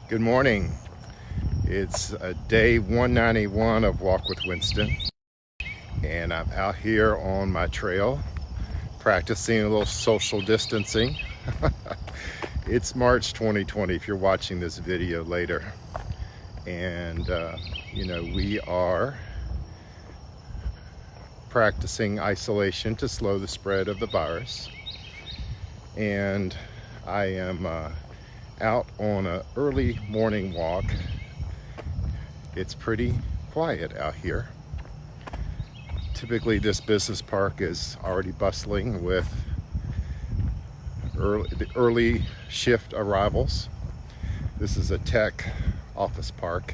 Good morning. It's day 191 of Walk with Winston, and I'm out here on my trail practicing a little social distancing. It's March 2020 if you're watching this video later, and we are practicing isolation to slow the spread of the virus. And I am out on an early morning walk. It's pretty quiet out here. Typically this business park is already bustling with the early shift arrivals. This is a tech office park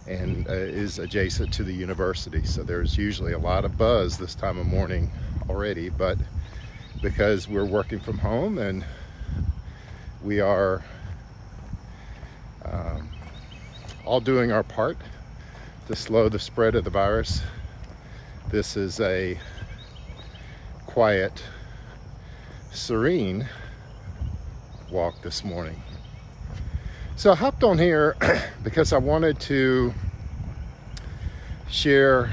and is adjacent to the university, so there's usually a lot of buzz this time of morning already, but because we're working from home and we are all doing our part to slow the spread of the virus, this is a quiet, serene walk this morning. So I hopped on here because I wanted to share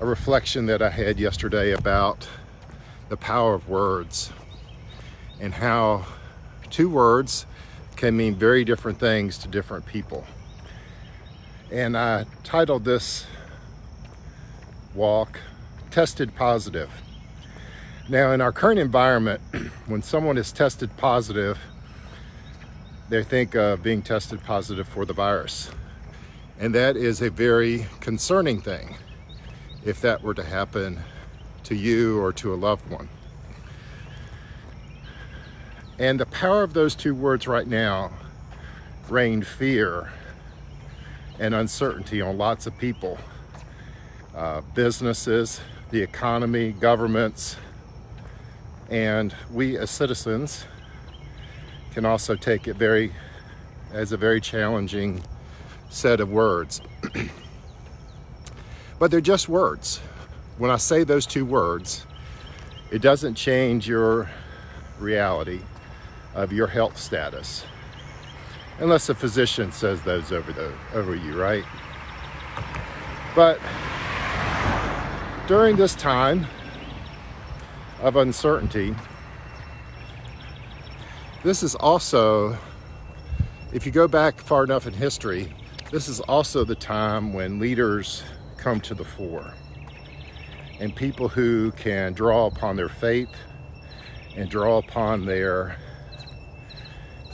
a reflection that I had yesterday about the power of words and how two words can mean very different things to different people. And I titled this walk, Tested Positive. Now, in our current environment, when someone is tested positive, they think of being tested positive for the virus. And that is a very concerning thing if that were to happen to you or to a loved one. And the power of those two words right now rain fear and uncertainty on lots of people, businesses, the economy, governments, and we as citizens can also take it as a very challenging set of words. But they're just words. When I say those two words, it doesn't change your reality of your health status, unless a physician says those over you, right? But during this time of uncertainty, this is also, if you go back far enough in history, this is also the time when leaders come to the fore, and people who can draw upon their faith and draw upon their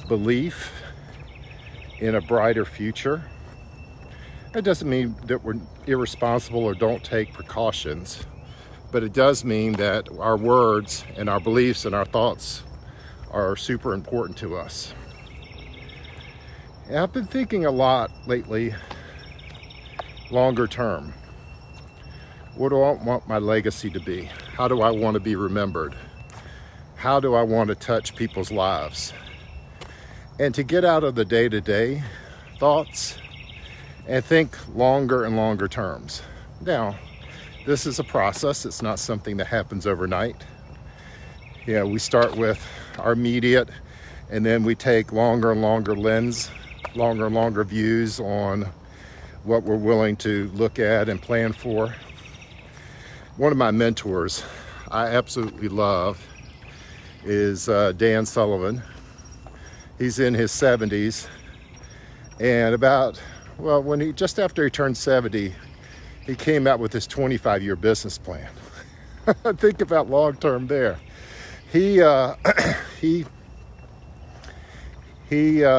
belief in a brighter future. That doesn't mean that we're irresponsible or don't take precautions, but it does mean that our words and our beliefs and our thoughts are super important to us. And I've been thinking a lot lately, longer term. What do I want my legacy to be? How do I want to be remembered? How do I want to touch people's lives? And to get out of the day-to-day thoughts and think longer and longer terms. Now, this is a process. It's not something that happens overnight. We start with our immediate, and then we take longer and longer longer and longer views on what we're willing to look at and plan for. One of my mentors I absolutely love is Dan Sullivan. He's in his 70s, and just after he turned 70, he came out with his 25-year business plan. Think about long-term there. He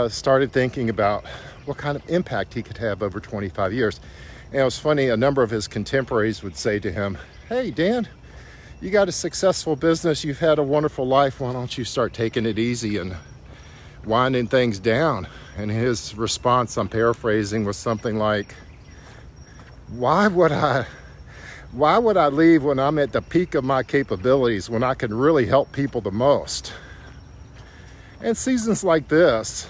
started thinking about what kind of impact he could have over 25 years. And it was funny, a number of his contemporaries would say to him, "Hey, Dan, you got a successful business, you've had a wonderful life, why don't you start taking it easy and winding things down?" And his response, I'm paraphrasing, was something like, why would I leave when I'm at the peak of my capabilities, when I can really help people the most? And seasons like this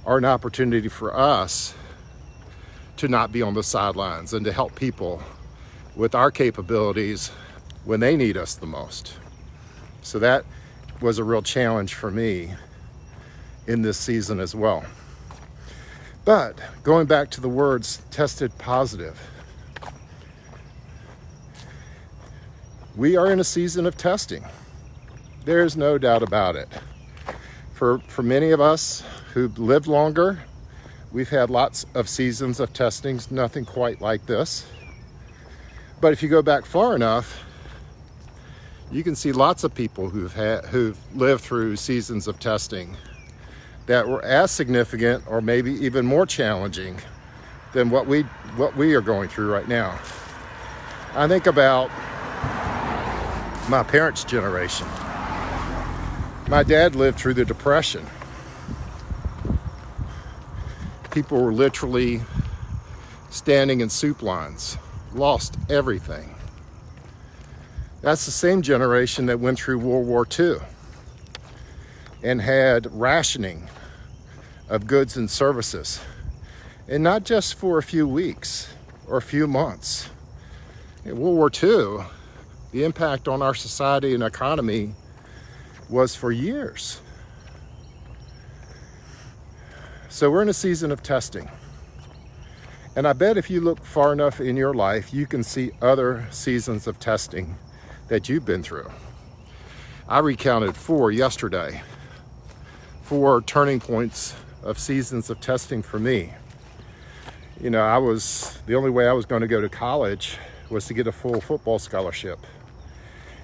are an opportunity for us to not be on the sidelines and to help people with our capabilities when they need us the most. So that was a real challenge for me in this season as well. But going back to the words tested positive, we are in a season of testing. There's no doubt about it. For many of us who've lived longer, we've had lots of seasons of testings, nothing quite like this. But if you go back far enough, you can see lots of people who've lived through seasons of testing that were as significant or maybe even more challenging than what we are going through right now. I think about my parents' generation. My dad lived through the Depression. People were literally standing in soup lines, lost everything. That's the same generation that went through World War II and had rationing of goods and services. And not just for a few weeks or a few months. In World War II, the impact on our society and economy was for years. So we're in a season of testing. And I bet if you look far enough in your life, you can see other seasons of testing that you've been through. I recounted 4 yesterday, 4 turning points of seasons of testing for me. You know, the only way I was going to go to college was to get a full football scholarship.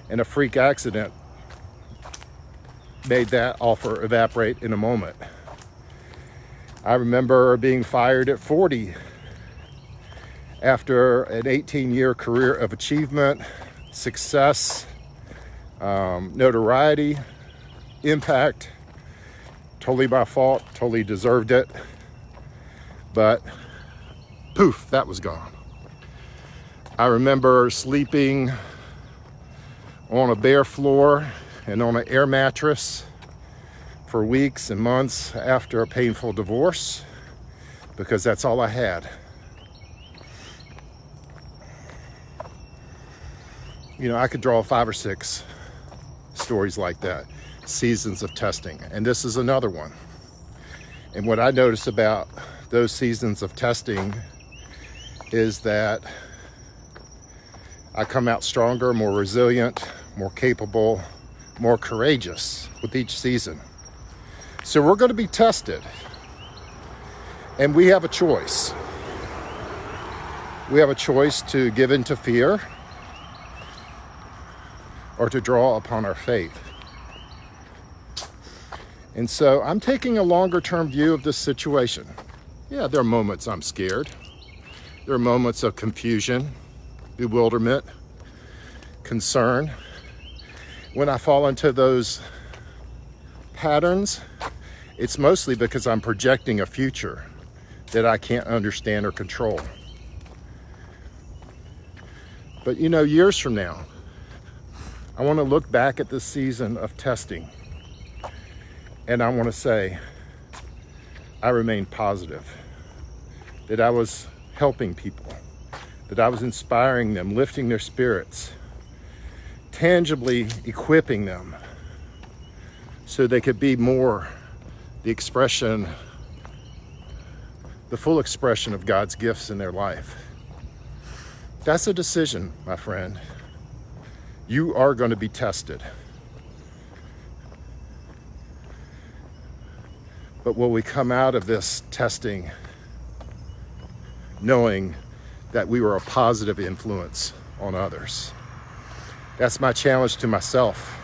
And a freak accident made that offer evaporate in a moment. I remember being fired at 40 after an 18-year career of achievement, success, notoriety, impact. Totally my fault, totally deserved it. But poof, that was gone. I remember sleeping on a bare floor and on an air mattress for weeks and months after a painful divorce because that's all I had. You know, I could draw 5 or 6 stories like that, seasons of testing, and this is another one. And what I notice about those seasons of testing is that I come out stronger, more resilient, more capable, more courageous with each season. So we're going to be tested, and we have a choice. We have a choice to give in to fear or to draw upon our faith. And so I'm taking a longer term view of this situation. Yeah, there are moments I'm scared. There are moments of confusion, bewilderment, concern. When I fall into those patterns, it's mostly because I'm projecting a future that I can't understand or control. But you know, years from now, I want to look back at this season of testing and I want to say, I remained positive, that I was helping people, that I was inspiring them, lifting their spirits, tangibly equipping them so they could be more the full expression of God's gifts in their life. That's a decision, my friend. You are going to be tested. But will we come out of this testing knowing that we were a positive influence on others? That's my challenge to myself.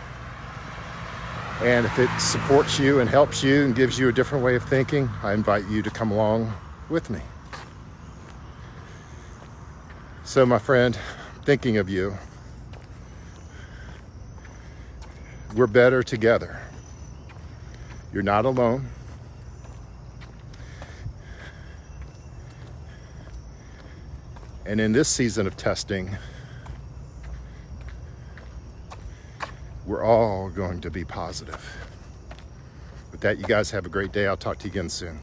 And if it supports you and helps you and gives you a different way of thinking, I invite you to come along with me. So, my friend, thinking of you, we're better together. You're not alone. And in this season of testing, we're all going to be positive. With that, you guys have a great day. I'll talk to you again soon.